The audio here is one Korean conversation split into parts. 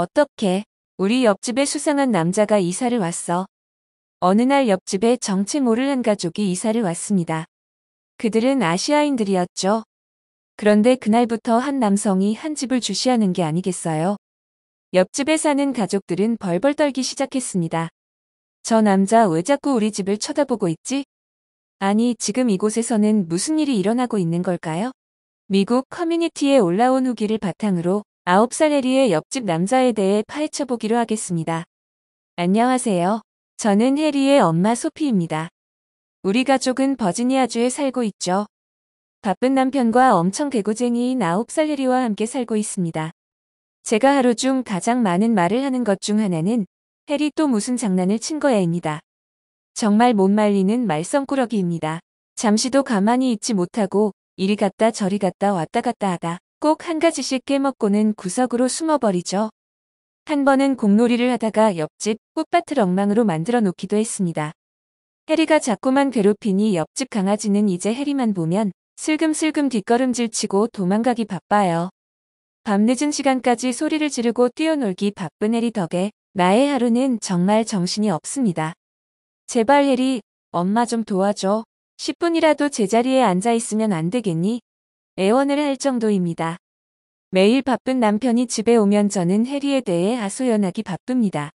어떻게? 우리 옆집에 수상한 남자가 이사를 왔어. 어느 날 옆집에 정체 모를 한 가족이 이사를 왔습니다. 그들은 아시아인들이었죠. 그런데 그날부터 한 남성이 한 집을 주시하는 게 아니겠어요? 옆집에 사는 가족들은 벌벌 떨기 시작했습니다. 저 남자 왜 자꾸 우리 집을 쳐다보고 있지? 아니, 지금 이곳에서는 무슨 일이 일어나고 있는 걸까요? 미국 커뮤니티에 올라온 후기를 바탕으로 9살 해리의 옆집 남자에 대해 파헤쳐보기로 하겠습니다. 안녕하세요. 저는 해리의 엄마 소피입니다. 우리 가족은 버지니아주에 살고 있죠. 바쁜 남편과 엄청 개구쟁이인 9살 해리와 함께 살고 있습니다. 제가 하루 중 가장 많은 말을 하는 것 중 하나는 해리 또 무슨 장난을 친 거야입니다. 정말 못 말리는 말썽꾸러기입니다. 잠시도 가만히 있지 못하고 이리 갔다 저리 갔다 왔다 갔다 하다 꼭 한 가지씩 깨먹고는 구석으로 숨어버리죠. 한 번은 공놀이를 하다가 옆집 꽃밭을 엉망으로 만들어 놓기도 했습니다. 해리가 자꾸만 괴롭히니 옆집 강아지는 이제 해리만 보면 슬금슬금 뒷걸음질 치고 도망가기 바빠요. 밤늦은 시간까지 소리를 지르고 뛰어놀기 바쁜 해리 덕에 나의 하루는 정말 정신이 없습니다. 제발 해리, 엄마 좀 도와줘. 10분이라도 제자리에 앉아있으면 안 되겠니? 애원을 할 정도입니다. 매일 바쁜 남편이 집에 오면 저는 해리에 대해 하소연하기 바쁩니다.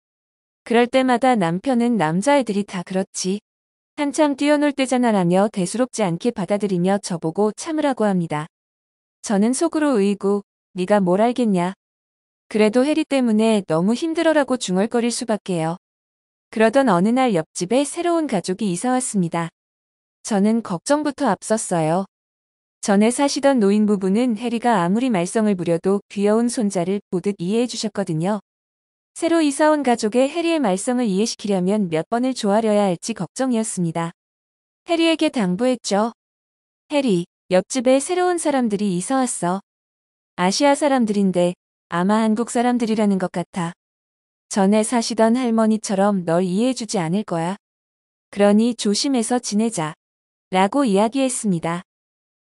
그럴 때마다 남편은 남자애들이 다 그렇지. 한참 뛰어놀 때잖아라며 대수롭지 않게 받아들이며 저보고 참으라고 합니다. 저는 속으로 의고 네가 뭘 알겠냐. 그래도 해리 때문에 너무 힘들어라고 중얼거릴 수밖에요. 그러던 어느 날 옆집에 새로운 가족이 이사 왔습니다. 저는 걱정부터 앞섰어요. 전에 사시던 노인 부부는 해리가 아무리 말썽을 부려도 귀여운 손자를 보듯 이해해 주셨거든요. 새로 이사온 가족의 해리의 말썽을 이해시키려면 몇 번을 조아려야 할지 걱정이었습니다. 해리에게 당부했죠. 해리, 옆집에 새로운 사람들이 이사 왔어. 아시아 사람들인데 아마 한국 사람들이라는 것 같아. 전에 사시던 할머니처럼 널 이해해주지 않을 거야. 그러니 조심해서 지내자. 라고 이야기했습니다.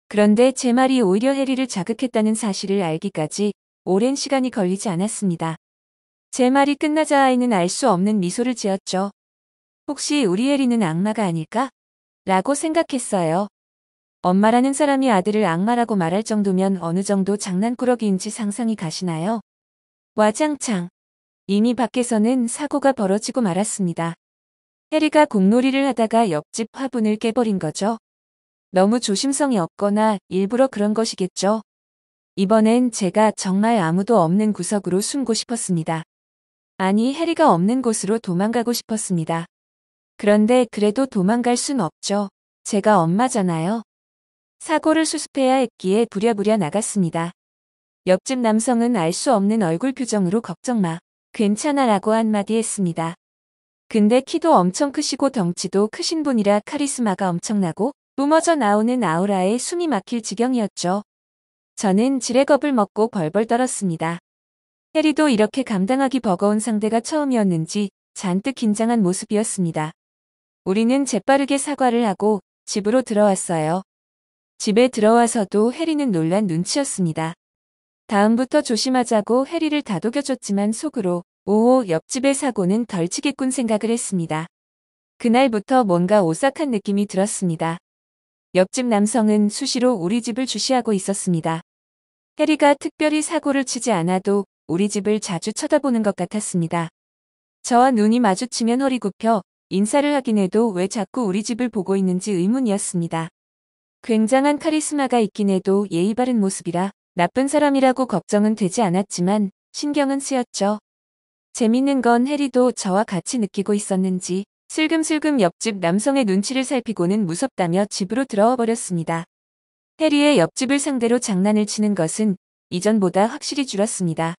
그런데 제 말이 오히려 해리를 자극했다는 사실을 알기까지 오랜 시간이 걸리지 않았습니다. 제 말이 끝나자 아이는 알 수 없는 미소를 지었죠. 혹시 우리 해리는 악마가 아닐까? 라고 생각했어요. 엄마라는 사람이 아들을 악마라고 말할 정도면 어느 정도 장난꾸러기인지 상상이 가시나요? 와장창. 이미 밖에서는 사고가 벌어지고 말았습니다. 해리가 공놀이를 하다가 옆집 화분을 깨버린 거죠. 너무 조심성이 없거나 일부러 그런 것이겠죠. 이번엔 제가 정말 아무도 없는 구석으로 숨고 싶었습니다. 아니, 해리가 없는 곳으로 도망가고 싶었습니다. 그런데 그래도 도망갈 순 없죠. 제가 엄마잖아요. 사고를 수습해야 했기에 부랴부랴 나갔습니다. 옆집 남성은 알 수 없는 얼굴 표정으로 걱정 마. 괜찮아 라고 한마디 했습니다. 근데 키도 엄청 크시고 덩치도 크신 분이라 카리스마가 엄청나고 뿜어져 나오는 아우라에 숨이 막힐 지경이었죠. 저는 지레겁을 먹고 벌벌 떨었습니다. 해리도 이렇게 감당하기 버거운 상대가 처음이었는지 잔뜩 긴장한 모습이었습니다. 우리는 재빠르게 사과를 하고 집으로 들어왔어요. 집에 들어와서도 해리는 놀란 눈치였습니다. 다음부터 조심하자고 해리를 다독여줬지만 속으로 오호, 옆집의 사고는 덜 치겠군 생각을 했습니다. 그날부터 뭔가 오싹한 느낌이 들었습니다. 옆집 남성은 수시로 우리 집을 주시하고 있었습니다. 해리가 특별히 사고를 치지 않아도 우리 집을 자주 쳐다보는 것 같았습니다. 저와 눈이 마주치면 허리 굽혀 인사를 하긴 해도 왜 자꾸 우리 집을 보고 있는지 의문이었습니다. 굉장한 카리스마가 있긴 해도 예의 바른 모습이라 나쁜 사람이라고 걱정은 되지 않았지만 신경은 쓰였죠. 재밌는 건 해리도 저와 같이 느끼고 있었는지 슬금슬금 옆집 남성의 눈치를 살피고는 무섭다며 집으로 들어와 버렸습니다. 해리의 옆집을 상대로 장난을 치는 것은 이전보다 확실히 줄었습니다.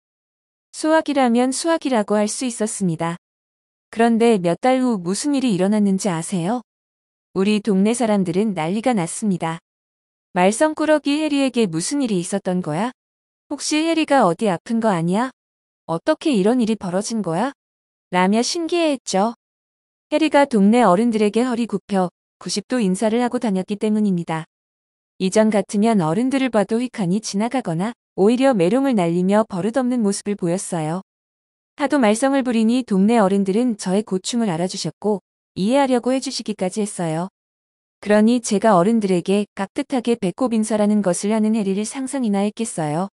수학이라면 수학이라고 할 수 있었습니다. 그런데 몇 달 후 무슨 일이 일어났는지 아세요? 우리 동네 사람들은 난리가 났습니다. 말썽꾸러기 해리에게 무슨 일이 있었던 거야? 혹시 해리가 어디 아픈 거 아니야? 어떻게 이런 일이 벌어진 거야? 라며 신기해했죠. 해리가 동네 어른들에게 허리 굽혀 90도 인사를 하고 다녔기 때문입니다. 이전 같으면 어른들을 봐도 휙하니 지나가거나 오히려 메롱을 날리며 버릇없는 모습을 보였어요. 하도 말썽을 부리니 동네 어른들은 저의 고충을 알아주셨고 이해하려고 해주시기까지 했어요. 그러니 제가 어른들에게 깍듯하게 배꼽 인사라는 것을 하는 해리를 상상이나 했겠어요.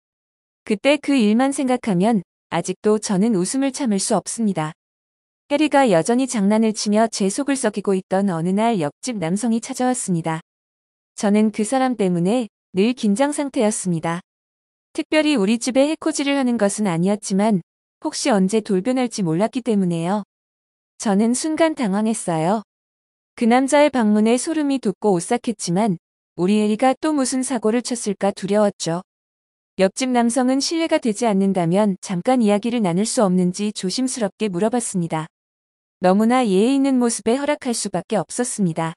그때 그 일만 생각하면 아직도 저는 웃음을 참을 수 없습니다. 해리가 여전히 장난을 치며 제 속을 썩이고 있던 어느 날 옆집 남성이 찾아왔습니다. 저는 그 사람 때문에 늘 긴장 상태였습니다. 특별히 우리 집에 해코지를 하는 것은 아니었지만 혹시 언제 돌변할지 몰랐기 때문에요. 저는 순간 당황했어요. 그 남자의 방문에 소름이 돋고 오싹했지만 우리 해리가 또 무슨 사고를 쳤을까 두려웠죠. 옆집 남성은 실례가 되지 않는다면 잠깐 이야기를 나눌 수 없는지 조심스럽게 물어봤습니다. 너무나 예의 있는 모습에 허락할 수밖에 없었습니다.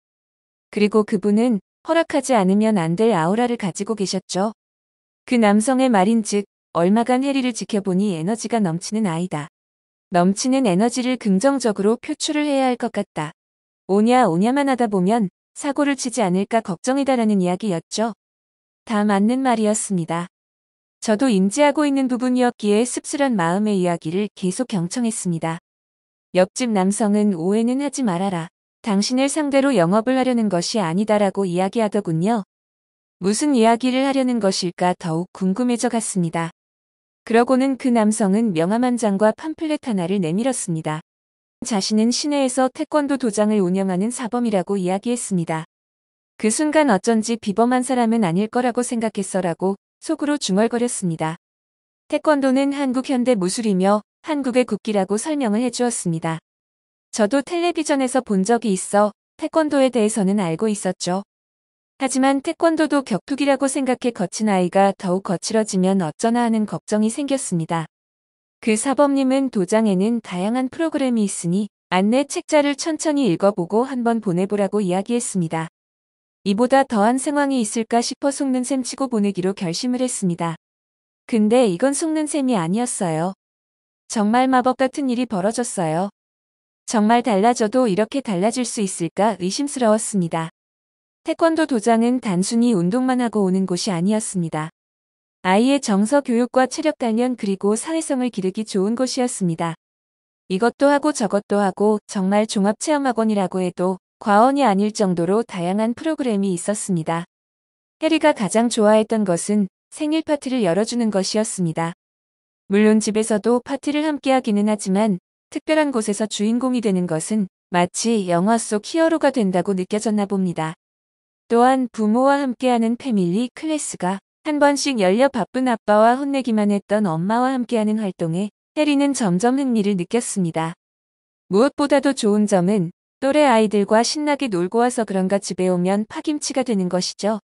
그리고 그분은 허락하지 않으면 안 될 아우라를 가지고 계셨죠. 그 남성의 말인즉 얼마간 해리를 지켜보니 에너지가 넘치는 아이다. 넘치는 에너지를 긍정적으로 표출을 해야 할 것 같다. 오냐만 하다 보면 사고를 치지 않을까 걱정이다라는 이야기였죠. 다 맞는 말이었습니다. 저도 인지하고 있는 부분이었기에 씁쓸한 마음의 이야기를 계속 경청했습니다. 옆집 남성은 오해는 하지 말아라. 당신을 상대로 영업을 하려는 것이 아니다라고 이야기하더군요. 무슨 이야기를 하려는 것일까 더욱 궁금해져 갔습니다. 그러고는 그 남성은 명함 한 장과 팜플렛 하나를 내밀었습니다. 자신은 시내에서 태권도 도장을 운영하는 사범이라고 이야기했습니다. 그 순간 어쩐지 비범한 사람은 아닐 거라고 생각했어라고 속으로 중얼거렸습니다. 태권도는 한국 현대 무술이며 한국의 국기라고 설명을 해주었습니다. 저도 텔레비전에서 본 적이 있어 태권도에 대해서는 알고 있었죠. 하지만 태권도도 격투기라고 생각해 거친 아이가 더욱 거칠어지면 어쩌나 하는 걱정이 생겼습니다. 그 사범님은 도장에는 다양한 프로그램이 있으니 안내 책자를 천천히 읽어보고 한번 보내보라고 이야기했습니다. 이보다 더한 상황이 있을까 싶어 속는 셈 치고 보내기로 결심을 했습니다. 근데 이건 속는 셈이 아니었어요. 정말 마법 같은 일이 벌어졌어요. 정말 달라져도 이렇게 달라질 수 있을까 의심스러웠습니다. 태권도 도장은 단순히 운동만 하고 오는 곳이 아니었습니다. 아이의 정서 교육과 체력 단련 그리고 사회성을 기르기 좋은 곳이었습니다. 이것도 하고 저것도 하고 정말 종합체험학원이라고 해도 과언이 아닐 정도로 다양한 프로그램이 있었습니다. 해리가 가장 좋아했던 것은 생일 파티를 열어주는 것이었습니다. 물론 집에서도 파티를 함께하기는 하지만 특별한 곳에서 주인공이 되는 것은 마치 영화 속 히어로가 된다고 느껴졌나 봅니다. 또한 부모와 함께하는 패밀리 클래스가 한 번씩 열려 바쁜 아빠와 혼내기만 했던 엄마와 함께하는 활동에 해리는 점점 흥미를 느꼈습니다. 무엇보다도 좋은 점은 또래 아이들과 신나게 놀고 와서 그런가 집에 오면 파김치가 되는 것이죠.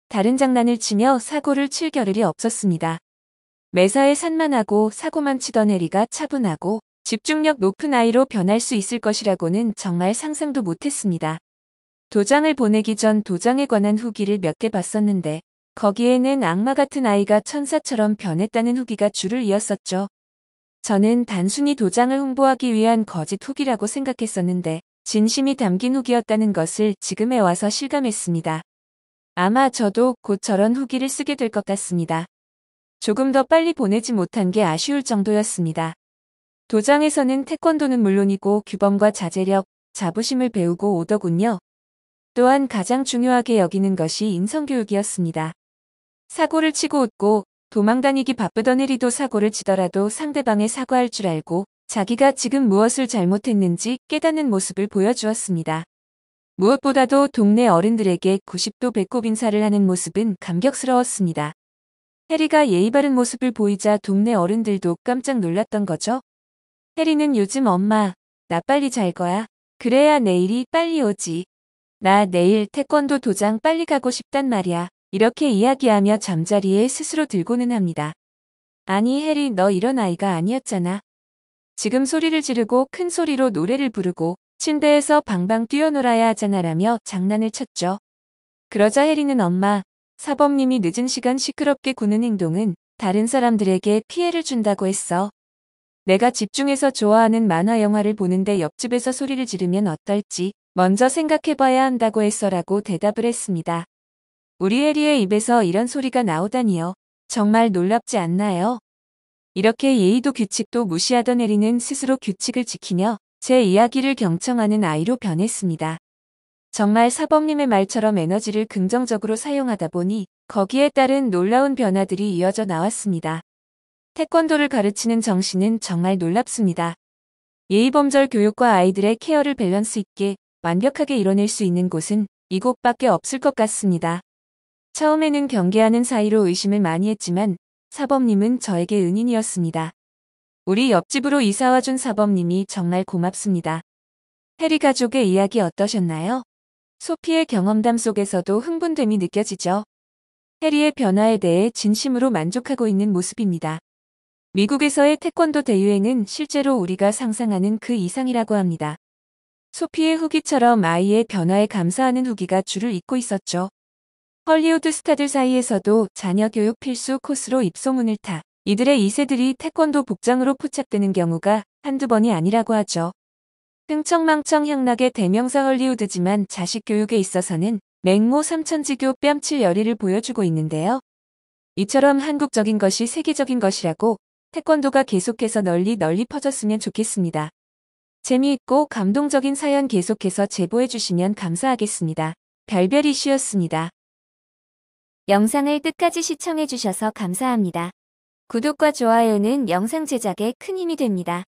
다른 장난을 치며 사고를 칠 겨를이 없었습니다. 매사에 산만하고 사고만 치던 해리가 차분하고 집중력 높은 아이로 변할 수 있을 것이라고는 정말 상상도 못했습니다. 도장을 보내기 전 도장에 관한 후기를 몇 개 봤었는데 거기에는 악마 같은 아이가 천사처럼 변했다는 후기가 줄을 이었었죠. 저는 단순히 도장을 홍보하기 위한 거짓 후기라고 생각했었는데 진심이 담긴 후기였다는 것을 지금에 와서 실감했습니다. 아마 저도 곧 저런 후기를 쓰게 될 것 같습니다. 조금 더 빨리 보내지 못한 게 아쉬울 정도였습니다. 도장에서는 태권도는 물론이고 규범과 자제력, 자부심을 배우고 오더군요. 또한 가장 중요하게 여기는 것이 인성교육이었습니다. 사고를 치고 웃고 도망다니기 바쁘던 해리도 사고를 치더라도 상대방에 사과할 줄 알고 자기가 지금 무엇을 잘못했는지 깨닫는 모습을 보여주었습니다. 무엇보다도 동네 어른들에게 90도 배꼽 인사를 하는 모습은 감격스러웠습니다. 해리가 예의 바른 모습을 보이자 동네 어른들도 깜짝 놀랐던 거죠. 해리는 요즘 엄마, 나 빨리 잘 거야. 그래야 내일이 빨리 오지. 나 내일 태권도 도장 빨리 가고 싶단 말이야. 이렇게 이야기하며 잠자리에 스스로 들고는 합니다. 아니 해리 너 이런 아이가 아니었잖아. 지금 소리를 지르고 큰 소리로 노래를 부르고 침대에서 방방 뛰어놀아야 하잖아라며 장난을 쳤죠. 그러자 해리는 엄마, 사범님이 늦은 시간 시끄럽게 구는 행동은 다른 사람들에게 피해를 준다고 했어. 내가 집중해서 좋아하는 만화 영화를 보는데 옆집에서 소리를 지르면 어떨지 먼저 생각해봐야 한다고 했어라고 대답을 했습니다. 우리 해리의 입에서 이런 소리가 나오다니요. 정말 놀랍지 않나요? 이렇게 예의도 규칙도 무시하던 혜리는 스스로 규칙을 지키며 제 이야기를 경청하는 아이로 변했습니다. 정말 사범님의 말처럼 에너지를 긍정적으로 사용하다 보니 거기에 따른 놀라운 변화들이 이어져 나왔습니다. 태권도를 가르치는 정신은 정말 놀랍습니다. 예의범절 교육과 아이들의 케어를 밸런스 있게 완벽하게 이뤄낼 수 있는 곳은 이곳밖에 없을 것 같습니다. 처음에는 경계하는 사이로 의심을 많이 했지만 사범님은 저에게 은인이었습니다. 우리 옆집으로 이사와준 사범님이 정말 고맙습니다. 혜리 가족의 이야기 어떠셨나요? 소피의 경험담 속에서도 흥분됨이 느껴지죠. 혜리의 변화에 대해 진심으로 만족하고 있는 모습입니다. 미국에서의 태권도 대유행은 실제로 우리가 상상하는 그 이상이라고 합니다. 소피의 후기처럼 아이의 변화에 감사하는 후기가 줄을 잇고 있었죠. 헐리우드 스타들 사이에서도 자녀 교육 필수 코스로 입소문을 타 이들의 2세들이 태권도 복장으로 포착되는 경우가 한두 번이 아니라고 하죠. 흥청망청 향락의 대명사 헐리우드지만 자식 교육에 있어서는 맹모 삼천지교 뺨칠 열의를 보여주고 있는데요. 이처럼 한국적인 것이 세계적인 것이라고 태권도가 계속해서 널리 퍼졌으면 좋겠습니다. 재미있고 감동적인 사연 계속해서 제보해 주시면 감사하겠습니다. 별별 이슈였습니다. 영상을 끝까지 시청해 주셔서 감사합니다. 구독과 좋아요는 영상 제작에 큰 힘이 됩니다.